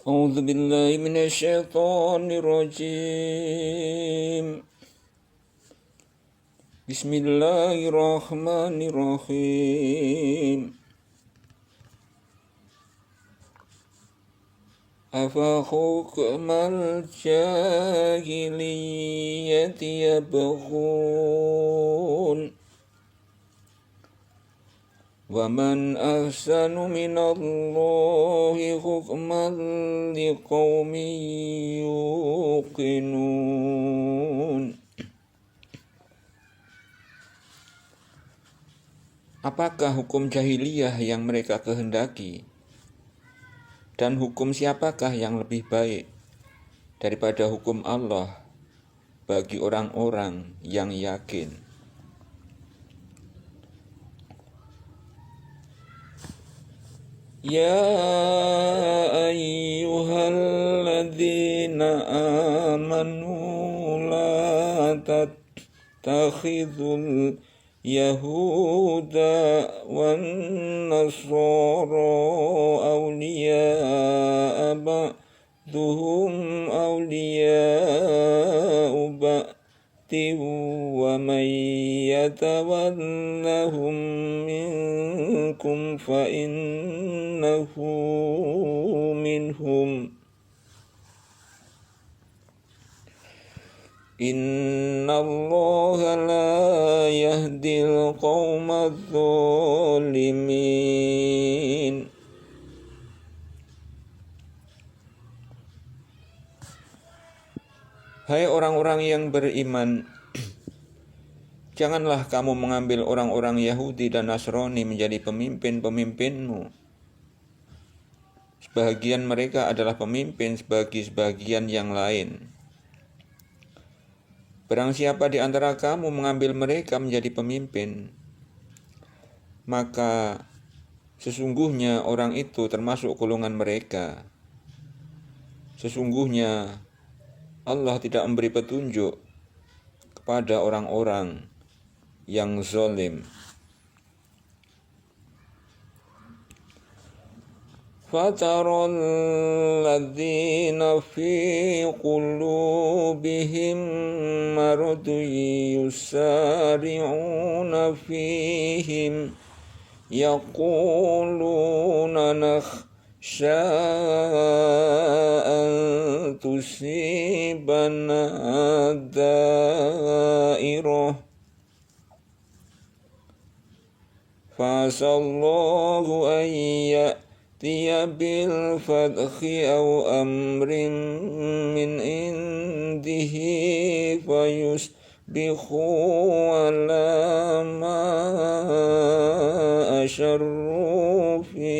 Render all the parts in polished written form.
أعوذ بالله من الشيطان الرجيم. بسم الله الرحمن الرحيم. أفحكم الجاهلية يبغون ومن أحسن من الله حكما لقوم يوقنون. Apakah hukum jahiliyah yang mereka kehendaki? Dan hukum siapakah yang lebih baik daripada hukum Allah bagi orang-orang yang yakin? Ya ayyuhalladzina amanu la tattakhidhul yahuda wan nasara awliya'a ba'duhum awliya'u ba'din wa man yatawallahum minkum fa innahu minhum. Innallaha la yahdil qaumadz zalimin. Hai orang-orang yang beriman, janganlah kamu mengambil orang-orang Yahudi dan Nasrani menjadi pemimpin-pemimpinmu. Sebagian mereka adalah pemimpin bagi sebagian yang lain. Barang siapa di antara kamu mengambil mereka menjadi pemimpin, maka sesungguhnya orang itu termasuk golongan mereka. Sesungguhnya Allah tidak memberi petunjuk kepada orang-orang yang zalim. فَتَرَى الَّذِينَ فِي قُلُوبِهِم مَّرَضٌ يُسَارِعُونَ فِيهِمْ يَقُولُونَ نَخْشَىٰ أَن تُصِيبَنَا دَائِرَةٌ فَعَسَى اللَّهُ أَن يَأْتِيَ بِالْفَتْحِ أَوْ أَمْرٍ مِّنْ عِندِهِ فَيُصْبِحُوا عَلَىٰ مَا أَسَرُّوا فِي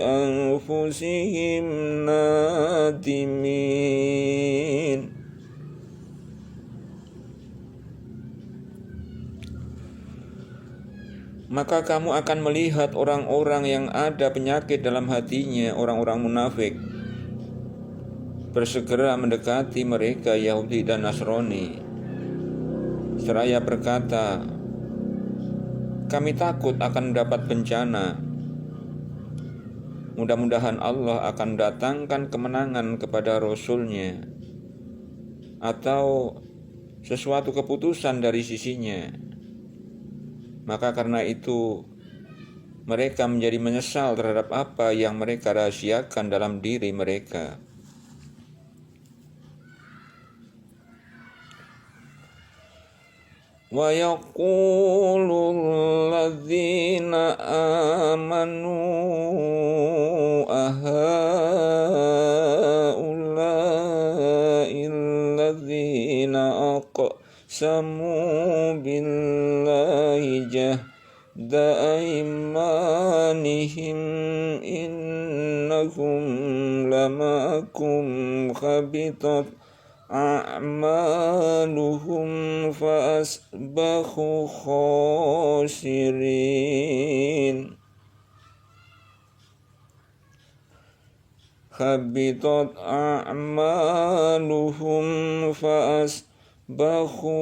أَنفُسِهِمْ نَادِمِينَ. Maka kamu akan melihat orang-orang yang ada penyakit dalam hatinya, orang-orang munafik, bersegera mendekati mereka Yahudi dan Nasrani, seraya berkata, kami takut akan mendapat bencana. Mudah-mudahan Allah akan datangkan kemenangan kepada Rasul-Nya atau sesuatu keputusan dari sisinya. Maka karena itu mereka menjadi menyesal terhadap apa yang mereka rahasiakan dalam diri mereka. Wa yaqulul ladzina amanu ahaula'il ladzina aqsamu billahi jahda aymanihim innahum lamakum khabitat a'maluhum fa asbahu khasirin. Khabitat a'maluhum fa asbahu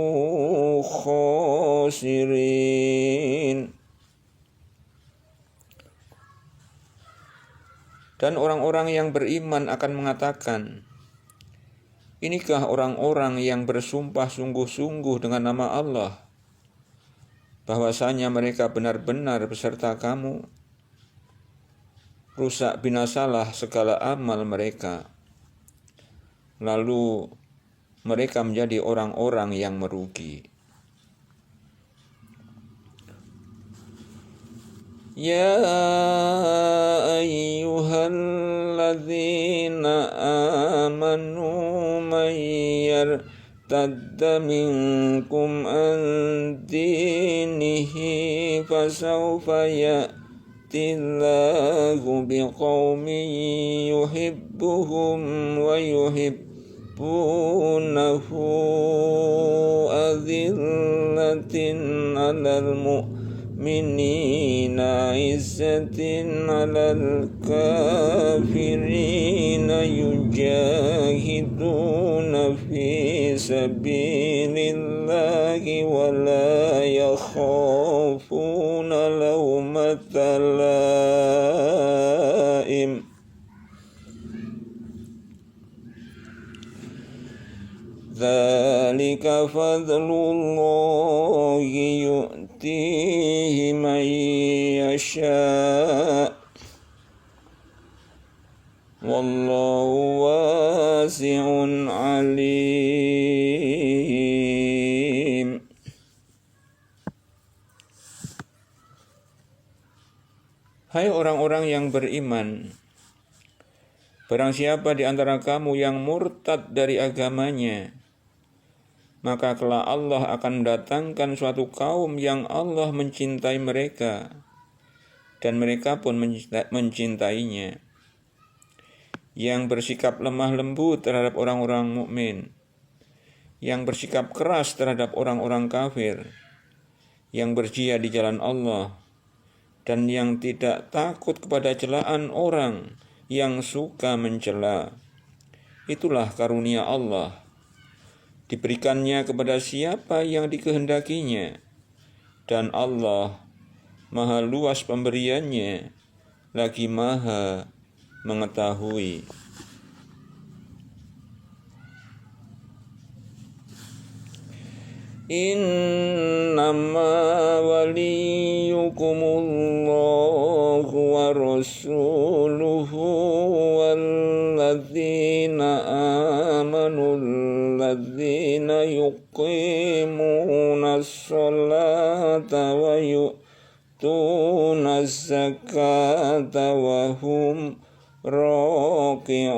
khasirin. Dan orang-orang yang beriman akan mengatakan, inikah orang-orang yang bersumpah sungguh-sungguh dengan nama Allah, bahwasanya mereka benar-benar beserta kamu. Rusak binasalah segala amal mereka, lalu mereka menjadi orang-orang yang merugi. Ya ayyuhalladzina amanu man yartadda minkum an dinihi fasawfa ya'tillahu biqaumin yuhibbuhum wa yuhibbunahu azillatin 'alal mu'minina 'izzatin 'alal kafirina yujahiduna fi sabilillahi wa la yakhafuna lawmata laim. Dzalika fadlullahi yu'tihi man yasha' wallahu wasi'un alim. Hai orang-orang yang beriman, barang siapa di antara kamu yang murtad dari agamanya, maka kelak Allah akan mendatangkan suatu kaum yang Allah mencintai mereka, dan mereka pun mencintainya, yang bersikap lemah lembut terhadap orang-orang mukmin, yang bersikap keras terhadap orang-orang kafir, yang berjihad di jalan Allah, dan yang tidak takut kepada celaan orang yang suka mencela. Itulah karunia Allah, diberikannya kepada siapa yang dikehendakinya, dan Allah maha luas pemberiannya, lagi maha mengetahui. Innama waliyukumullahu wa rasuluhu walladzina amanu alladzina yuqimuna as-salata wa yu'tuna az-zakata wa hum raki'un.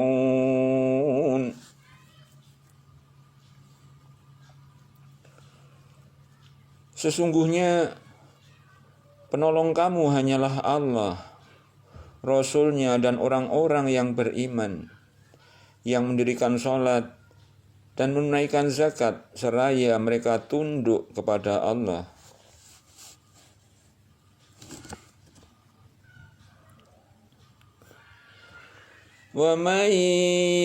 Sesungguhnya penolong kamu hanyalah Allah, Rasul-Nya dan orang-orang yang beriman, yang mendirikan sholat dan menunaikan zakat seraya mereka tunduk kepada Allah. Wa may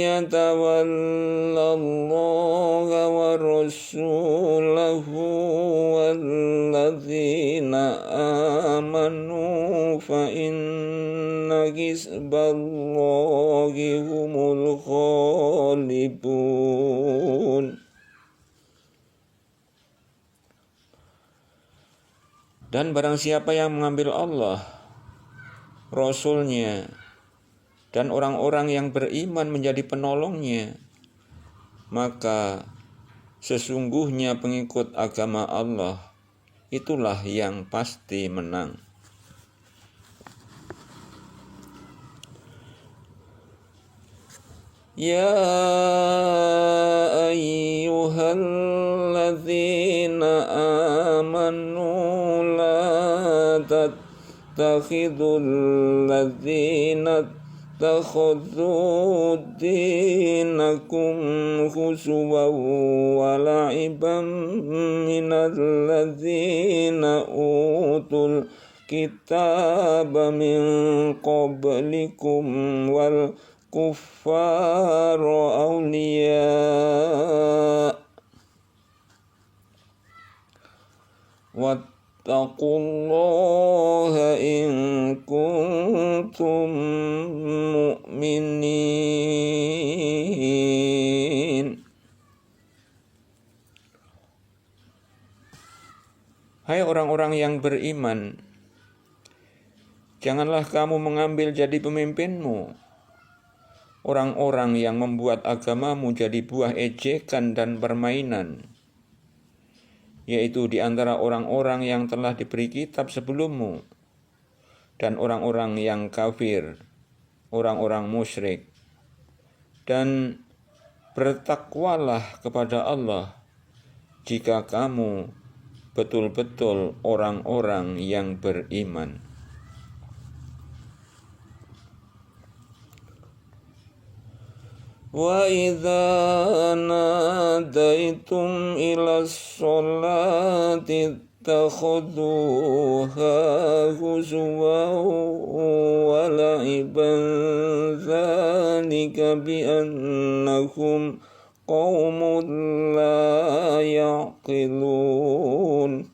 yatawallallaha wa rasulahu walladzina amanu fa inna hizballahi humul ghalibun. Dan barang siapa yang mengambil Allah, Rasul-Nya, dan orang-orang yang beriman menjadi penolongnya, maka sesungguhnya pengikut agama Allah itulah yang pasti menang. Ya ayyuhalladzina amanu la tattakhidul ladzina takhudhu dinakum huzuwan wa la'iban minal ladzina utul kitaba min qablikum wal kuffara awliya واتقوا الله إن كنتم مؤمنين. Hai orang-orang yang beriman, janganlah kamu mengambil jadi pemimpinmu orang-orang yang membuat agamamu jadi buah ejekan dan permainan, yaitu di antara orang-orang yang telah diberi kitab sebelummu dan orang-orang yang kafir, orang-orang musyrik. Dan bertakwalah kepada Allah jika kamu betul-betul orang-orang yang beriman. Wa idza nadaitum ila sholati ittakhadhuha huzwan wa la'iban dzalika bi annahum qaumun la yaqilun.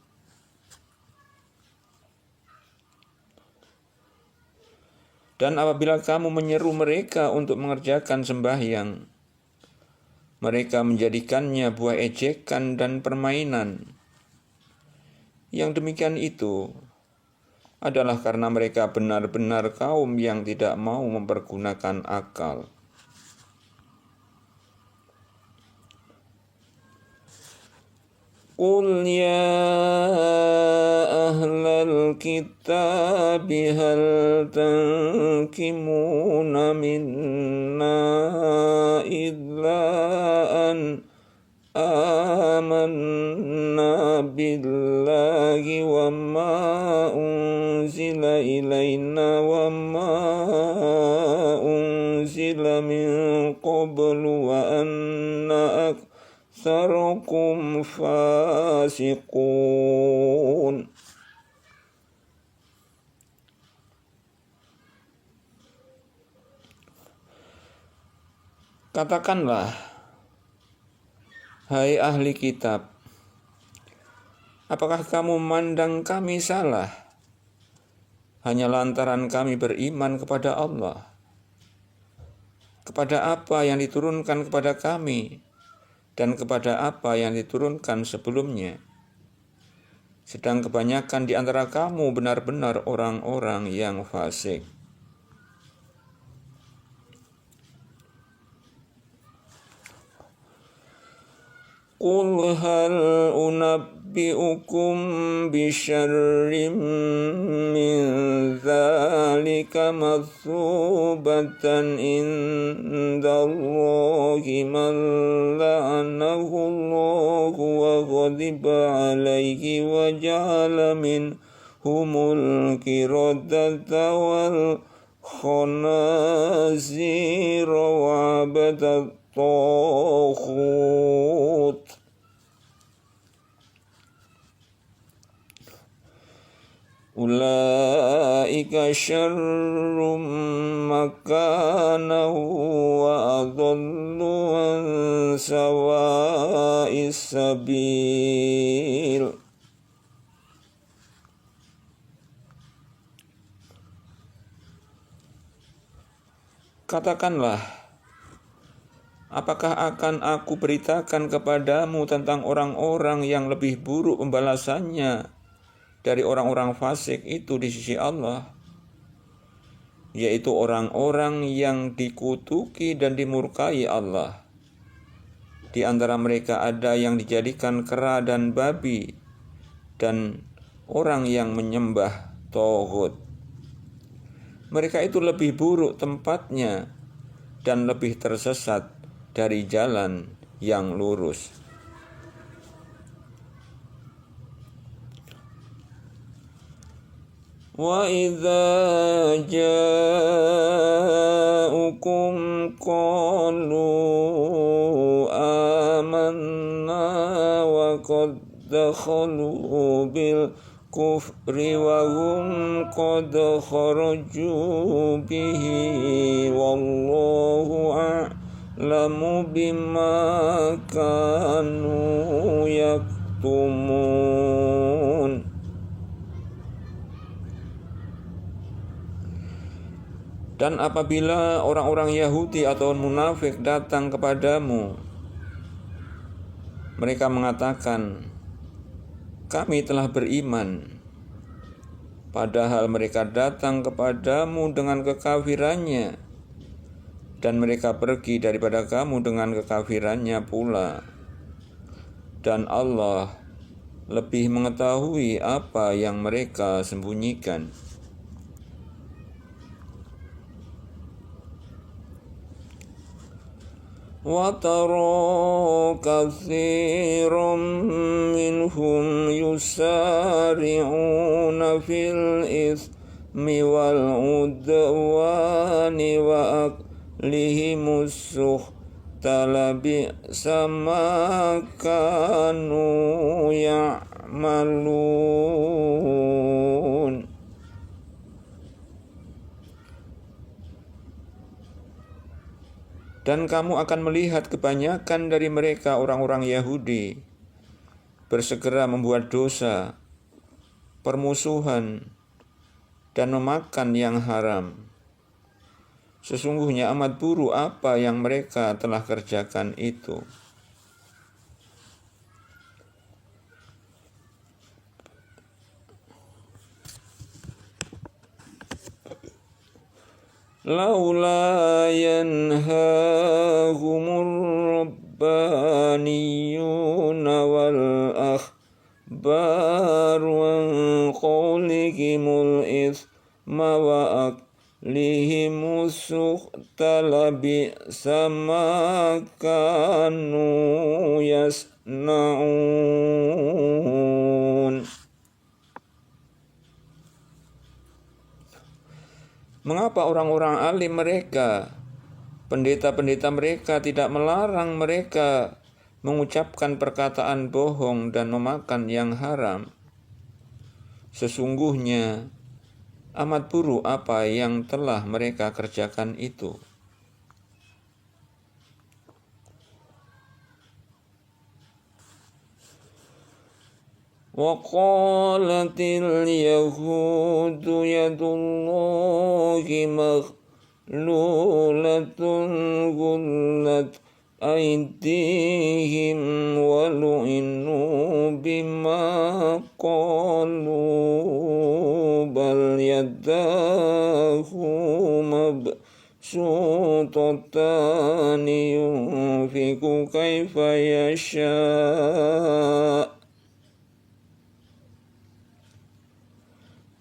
Dan apabila kamu menyeru mereka untuk mengerjakan sembahyang, mereka menjadikannya buah ejekan dan permainan. Yang demikian itu adalah karena mereka benar-benar kaum yang tidak mau mempergunakan akal. Qul ya ahlal kitabi hal tankimuna minna illa an amanna billahi wa ma unzila ilayna wa ma unzila min qablu wa anna aktsarakum fasiqun. Katakanlah, hai ahli kitab, apakah kamu memandang kami salah hanya lantaran kami beriman kepada Allah, kepada apa yang diturunkan kepada kami dan kepada apa yang diturunkan sebelumnya? Sedang kebanyakan di antara kamu benar-benar orang-orang yang fasik. Qul hal unabbi'ukum bisyarrim min dzalika mathubatan indallahi man la'anahu Allahu wa ghadiba alaihi wa ja'ala minhumul qiradata wal khanazir wa abadat taghut. Ulaika syarrum makanahu wa adallu an sawa'is sabil. Katakanlah, apakah akan aku beritakan kepadamu tentang orang-orang yang lebih buruk pembalasannya dari orang-orang fasik itu di sisi Allah, yaitu orang-orang yang dikutuki dan dimurkai Allah. Di antara mereka ada yang dijadikan kera dan babi, dan orang yang menyembah taghut. Mereka itu lebih buruk tempatnya dan lebih tersesat dari jalan yang lurus. Wa idza ja'ukum qalu amanna wa qad dakhalu bil kufri wa hum qad kharaju bihi wallahu a'lamu bima kanu yaktumun. Dan apabila orang-orang Yahudi atau munafik datang kepadamu, mereka mengatakan, kami telah beriman. Padahal mereka datang kepadamu dengan kekafirannya, dan mereka pergi daripada kamu dengan kekafirannya pula. Dan Allah lebih mengetahui apa yang mereka sembunyikan. وَتَرَى كَثِيرًا مِّنْهُمْ يُسَارِعُونَ فِي الْإِثْمِ وَالْعُدْوَانِ وَأَكْلِهِمُ السُّحْتَ لَبِئْسَ مَا كَانُوا يَعْمَلُونَ. Dan kamu akan melihat kebanyakan dari mereka orang-orang Yahudi bersegera membuat dosa, permusuhan, dan memakan yang haram. Sesungguhnya amat buruk apa yang mereka telah kerjakan itu. Laula yanhahumur rabbaniyuna wal akhbaru an qawlihimul ithma wa aklihimus suhta labi'sa ma kanu yasna'un. Mengapa orang-orang alim mereka, pendeta-pendeta mereka tidak melarang mereka mengucapkan perkataan bohong dan memakan yang haram? Sesungguhnya amat buruk apa yang telah mereka kerjakan itu. وَقَالَتِ الْيَهُودُ يَدُ اللَّهِ مَغْلُولَةٌ غُلَّتْ أَيْدِيهِمْ وَلُعِنُوا بِمَا قَالُوا بَلْ يَدَاهُ مَبْسُوطَتَانِ يُنْفِقُ كَيْفَ يَشَاءُ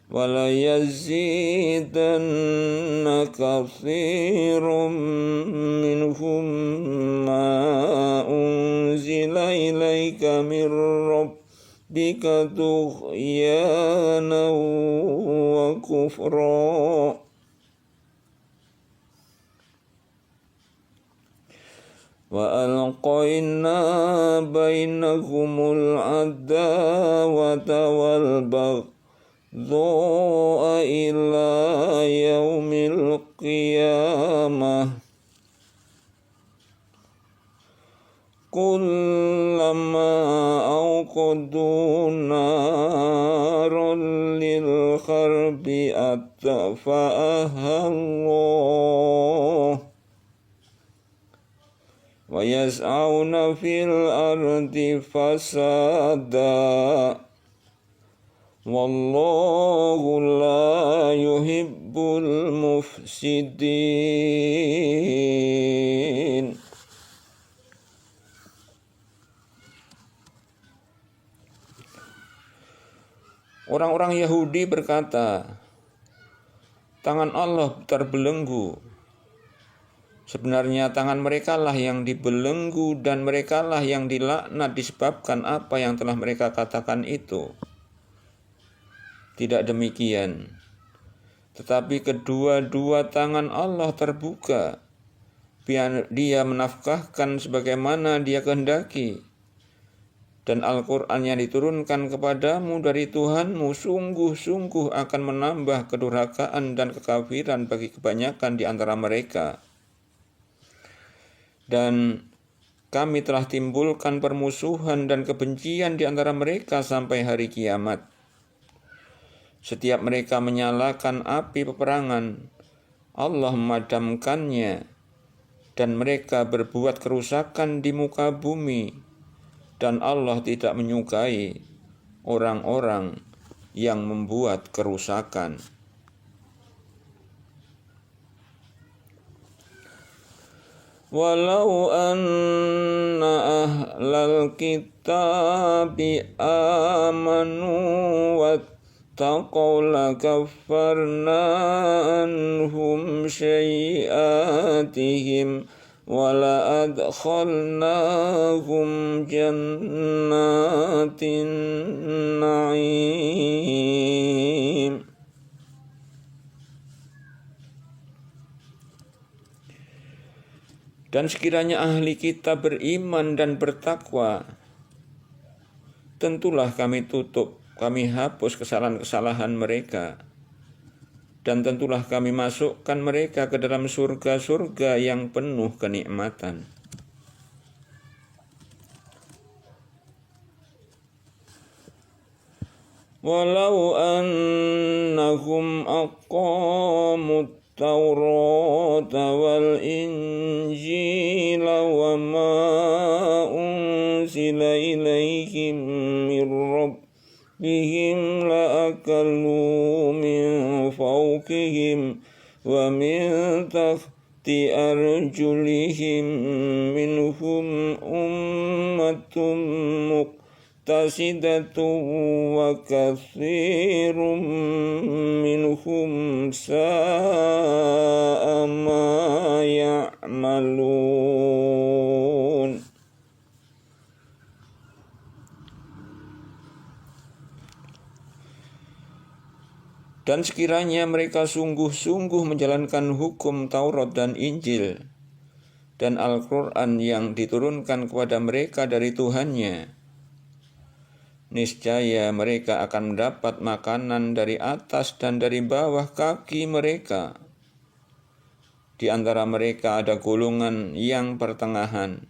وَلَيَزِيدَنَّ كَثِيرٌ مِّنْهُم مَّا أُنزِلَ إِلَيْكَ مِن رَّبِّكَ طُغْيَانًا وَكُفْرًا وَأَلْقَيْنَا بَيْنَهُمُ الْعَدَاوَةَ وَالْبَغْضَاءَ إِلَى يَوْمِ الْقِيَامَةِ كُلَّمَا أَوْقَدُوا نَارًا لِلْحَرْبِ أَطْفَأَهَا اللَّهُ وَيَسْعَوْنَ فِي الْأَرْضِ فَسَادًا Wallahu la yuhibbul mufsidin. Orang-orang Yahudi berkata, tangan Allah terbelenggu. Sebenarnya tangan merekalah yang dibelenggu dan merekalah yang dilaknat disebabkan apa yang telah mereka katakan itu. Tidak demikian, tetapi kedua-dua tangan Allah terbuka. Dia menafkahkan sebagaimana Dia kehendaki. Dan Al-Quran yang diturunkan kepadamu dari Tuhanmu sungguh-sungguh akan menambah kedurhakaan dan kekafiran bagi kebanyakan di antara mereka. Dan kami telah timbulkan permusuhan dan kebencian di antara mereka sampai hari kiamat. Setiap mereka menyalakan api peperangan, Allah memadamkannya, dan mereka berbuat kerusakan di muka bumi, dan Allah tidak menyukai orang-orang yang membuat kerusakan. Walau anna ahlal kitabi amanu wattaqaw lakaffarna anhum syai'atihim wala adkhalnahum jannatin na'im. Dan sekiranya ahli kita beriman dan bertakwa, tentulah kami hapus kesalahan-kesalahan mereka, dan tentulah kami masukkan mereka ke dalam surga-surga yang penuh kenikmatan. Walau annahum aqamut Taurata wal Injila wa ma unzila ilaihim min rabbihim la akalu min fawqihim wa min tahti arjulihim minhum ummatun muqtasidatun wa katsirun minhum sa'a ma ya'malun. Dan sekiranya mereka sungguh-sungguh menjalankan hukum Taurat dan Injil dan Al-Quran yang diturunkan kepada mereka dari Tuhannya, niscaya mereka akan mendapat makanan dari atas dan dari bawah kaki mereka. Di antara mereka ada golongan yang pertengahan,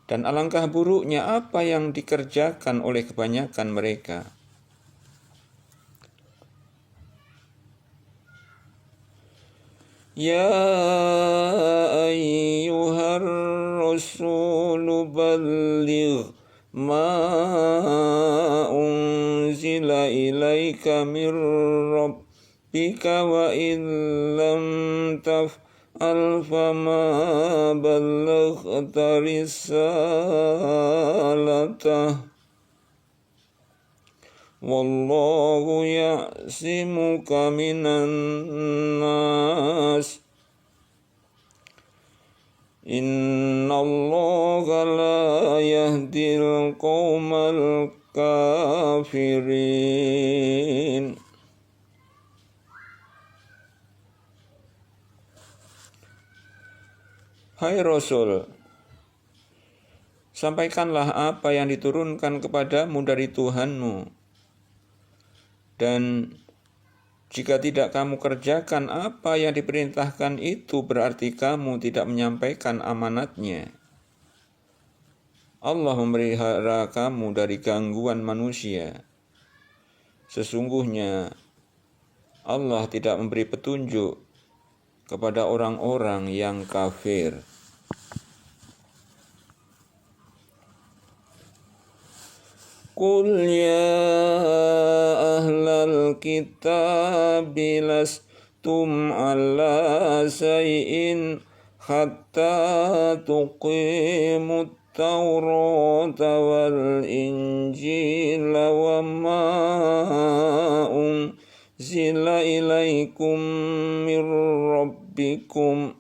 dan alangkah buruknya apa yang dikerjakan oleh kebanyakan mereka. Ya ayyuhar rasulu balligh ma unzila ilaika min rabbika wa illam taf'al fama ballaghta risalatah wallahu ya'simuka minan nas innallaha la yahdil qaumal kafirin. Hai Rasul, sampaikanlah apa yang diturunkan kepadamu dari Tuhanmu, dan jika tidak kamu kerjakan apa yang diperintahkan itu, berarti kamu tidak menyampaikan amanatnya. Allah memelihara kamu dari gangguan manusia. Sesungguhnya Allah tidak memberi petunjuk kepada orang-orang yang kafir. Qul ya ahlal kitabi lastum ala say'in hatta tuqimut Taurata wal Injila wa ma unzila ilaikum mir rabbikum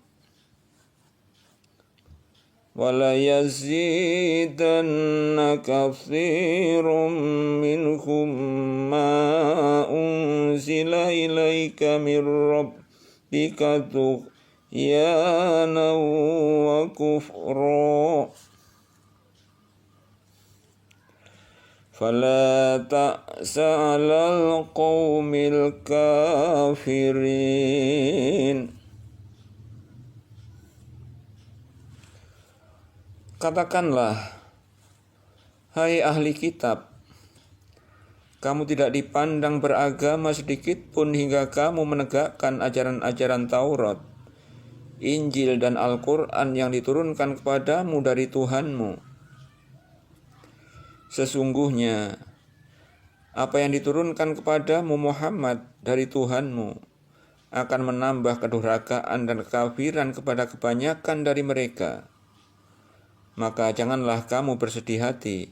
wala yazidanna katsirum minhum ma unzila ilaika mir rabbika tughyanan wa kufra fala ta'sa 'alal qaumil kafirin. Katakanlah, hai ahli kitab, Kamu tidak dipandang beragama sedikit pun hingga kamu menegakkan ajaran-ajaran Taurat, Injil dan Al-Quran yang diturunkan kepadamu dari Tuhanmu. Sesungguhnya, apa yang diturunkan kepadamu Muhammad dari Tuhanmu akan menambah kedurhakaan dan kekafiran kepada kebanyakan dari mereka. Maka janganlah kamu bersedih hati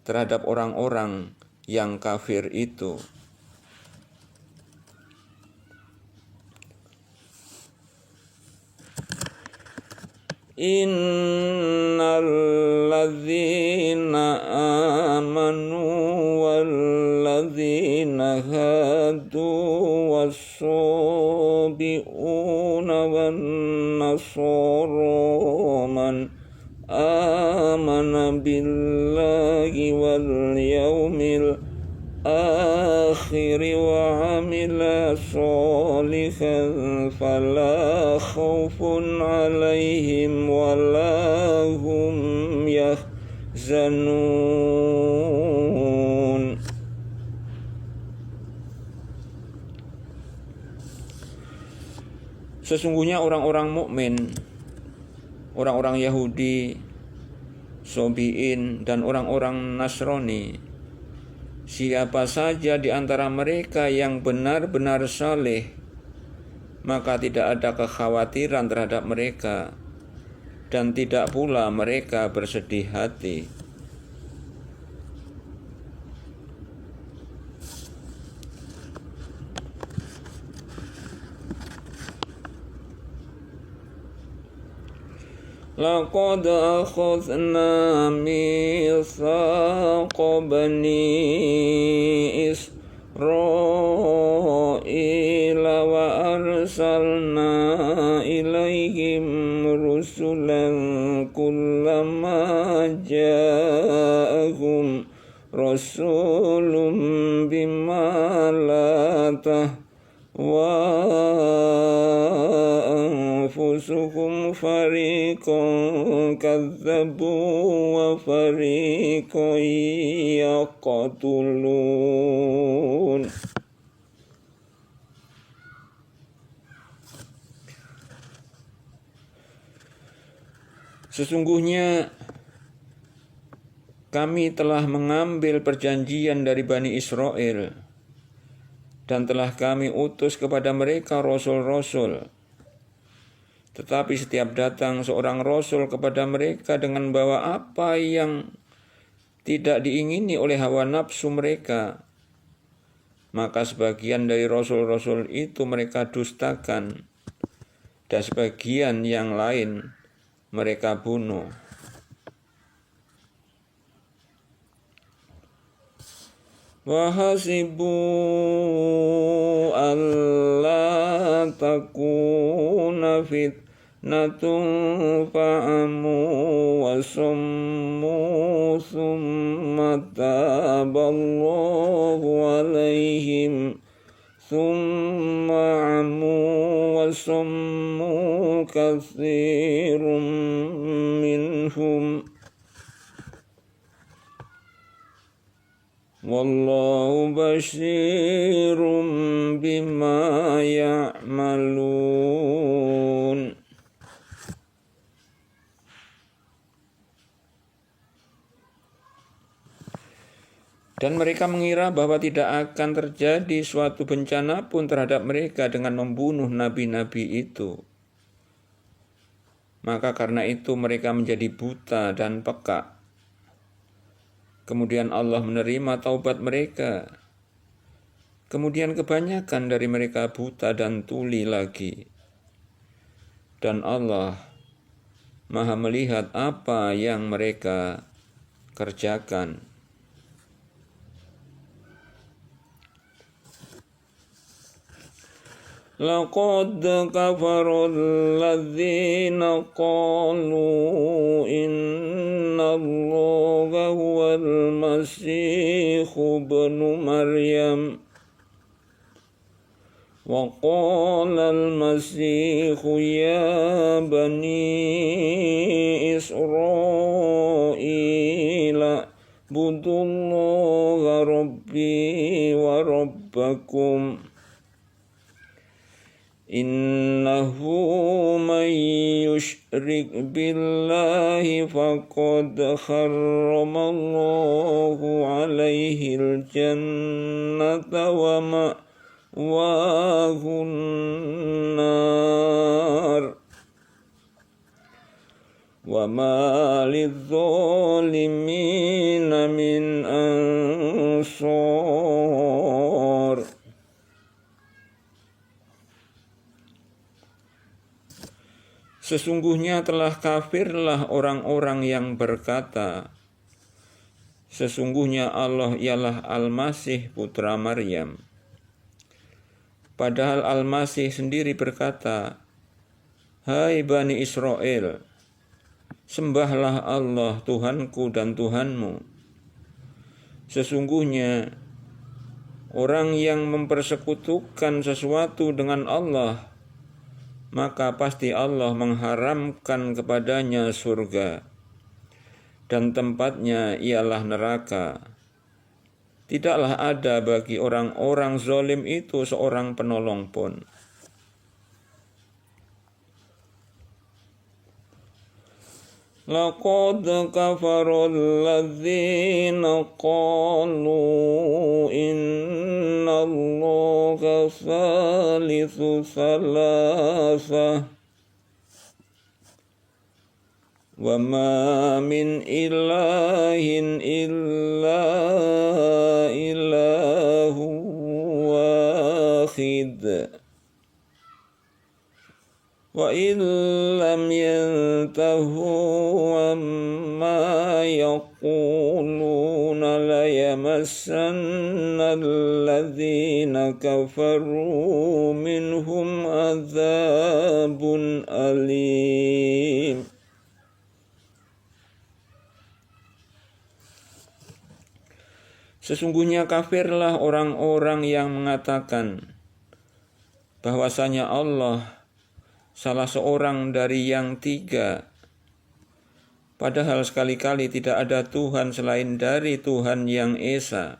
terhadap orang-orang yang kafir itu. Innal ladzina amanu wal ladzina hadu was-sabiuna wan nasara man amana billahi wal yaumil akhir wa amila shalihan fala khaufun alaihim wala hum yahzanun. Sesungguhnya orang-orang mukmin, orang-orang Yahudi, Sobiin, dan orang-orang Nasrani, siapa saja di antara mereka yang benar-benar saleh, maka tidak ada kekhawatiran terhadap mereka, dan tidak pula mereka bersedih hati. Laqad akhadna mitsaqa bani Israila wa arsalna ilaihim rusulan kullama ja'ahum rasulun bima la tahwa anfusuhum fariqan kadzabu wa fariqan yaqtulun. Sesungguhnya kami telah mengambil perjanjian dari Bani Israel dan telah kami utus kepada mereka rasul-rasul. Tetapi setiap datang seorang rasul kepada mereka dengan bawa apa yang tidak diingini oleh hawa nafsu mereka, maka sebagian dari rasul-rasul itu mereka dustakan, dan sebagian yang lain mereka bunuh. Wahasibu alla takuna fitnatun fa'amu wa summu thumma taballahu alaihim thumma amu wa summu katsirun minhum wallahu basyirum bima ya'malun. Dan mereka mengira bahwa tidak akan terjadi suatu bencana pun terhadap mereka dengan membunuh nabi-nabi itu. Maka karena itu mereka menjadi buta dan peka. Kemudian Allah menerima taubat mereka. Kemudian kebanyakan dari mereka buta dan tuli lagi. Dan Allah Maha melihat apa yang mereka kerjakan. Laqad kafara alladzina qalu inna Allaha huwal masihu ibnu Maryam wa qala al-masihu ya bani Israila budullaha rabbi ربكم إنه من يشرك بالله فقد حرم الله عليه الجنة ومأواه النار وما للظالمين من أنصار. Sesungguhnya telah kafirlah orang-orang yang berkata, sesungguhnya Allah ialah Al-Masih putra Maryam. Padahal Al-Masih sendiri berkata, hai Bani Israel, sembahlah Allah Tuhanku dan Tuhanmu. Sesungguhnya orang yang mempersekutukan sesuatu dengan Allah, maka pasti Allah mengharamkan kepadanya surga, dan tempatnya ialah neraka. Tidaklah ada bagi orang-orang zalim itu seorang penolong pun. Laqad kafara alladzina qalu inna Allaha salisu salasah wa ma min ilahin illa ilahu wahid wa illam yantahu amma yaquluna la yamassanna alladhina kafaru minhum adzabun alim. Sesungguhnya kafirlah orang-orang yang mengatakan bahwasanya Allah salah seorang dari yang tiga, padahal sekali-kali tidak ada Tuhan selain dari Tuhan yang Esa.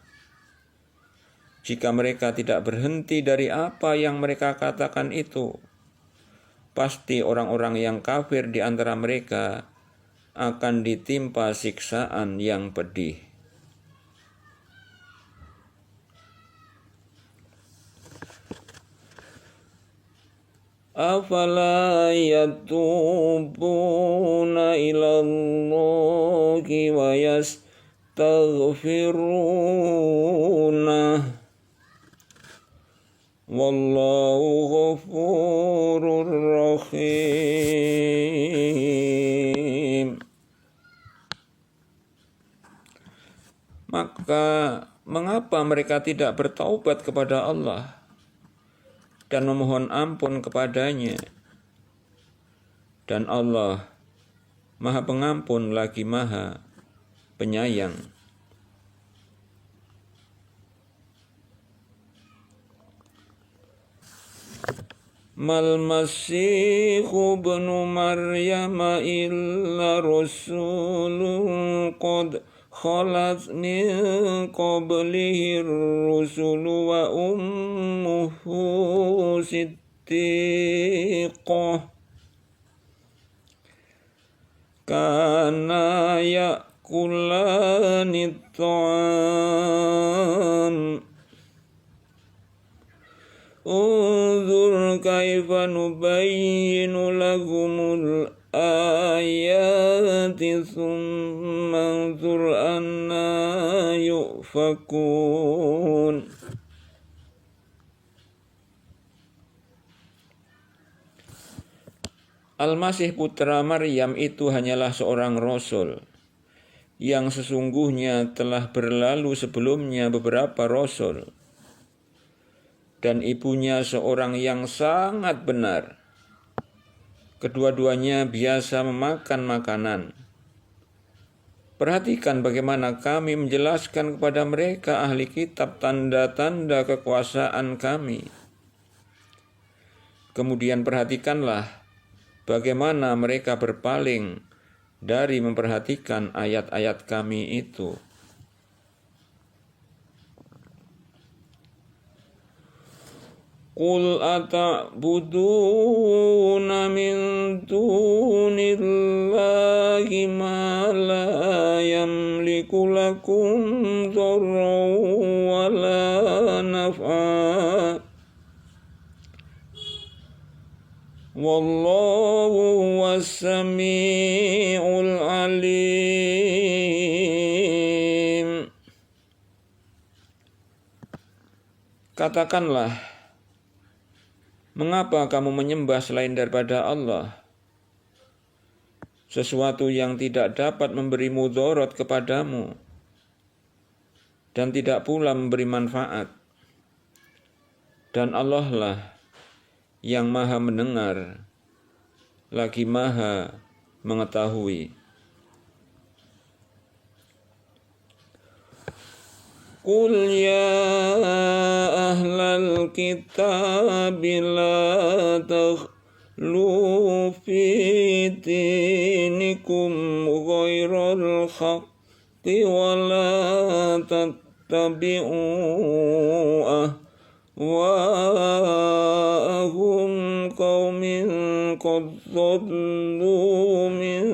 Jika mereka tidak berhenti dari apa yang mereka katakan itu, pasti orang-orang yang kafir di antara mereka akan ditimpa siksaan yang pedih. Afala yatubuna ilallahi wa yastaghfiruna wallahu ghafurur rahim. Maka mengapa mereka tidak bertaubat kepada Allah dan memohon ampun kepadanya? Dan Allah Maha Pengampun lagi Maha Penyayang. Mal Masihu ibnu Maryam illa rasulun qad khalat min qablihi ar-rusulu wa ummuhu siddiqah kana ya'kulani at-ta'am unzur kaifa nubayyinu lahumul ayati thumma anzur anna yufakun. Al-Masih putra Maryam itu hanyalah seorang rasul yang sesungguhnya telah berlalu sebelumnya beberapa rasul, dan ibunya seorang yang sangat benar. Kedua-duanya biasa memakan makanan. Perhatikan bagaimana kami menjelaskan kepada mereka ahli kitab tanda-tanda kekuasaan kami. Kemudian perhatikanlah bagaimana mereka berpaling dari memperhatikan ayat-ayat kami itu. Qul ata'buduna min dunillahi ma la yamliku lakum dharran wa la naf'a wallahu was-sami'ul alim. Katakanlah, mengapa kamu menyembah selain daripada Allah, sesuatu yang tidak dapat memberi mudarat kepadamu dan tidak pula memberi manfaat? Dan Allah lah yang maha mendengar lagi maha mengetahui. Qul ya ahlal kitab la taghlu fi dinikum ghairal haqqi wa la tattabi'u ahwa'ahum qaumin qad dhallu min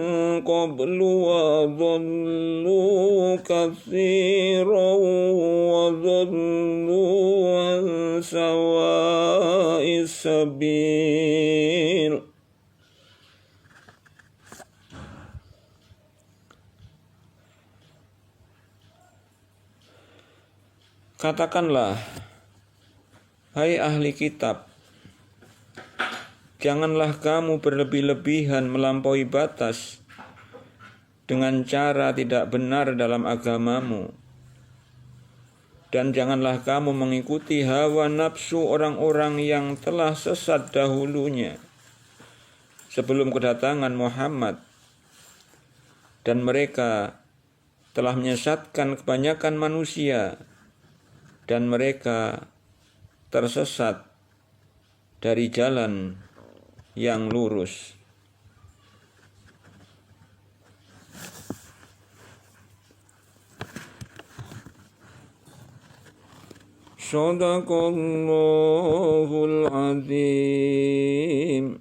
qablu wa dhallu katsiran wa dhallu an sawa'is sabil. Katakanlah, hai ahli kitab, janganlah kamu berlebih-lebihan melampaui batas dengan cara tidak benar dalam agamamu. Dan janganlah kamu mengikuti hawa nafsu orang-orang yang telah sesat dahulunya sebelum kedatangan Muhammad. Dan mereka telah menyesatkan kebanyakan manusia, dan mereka tersesat dari jalan yang lurus. Shadaqallahul azim.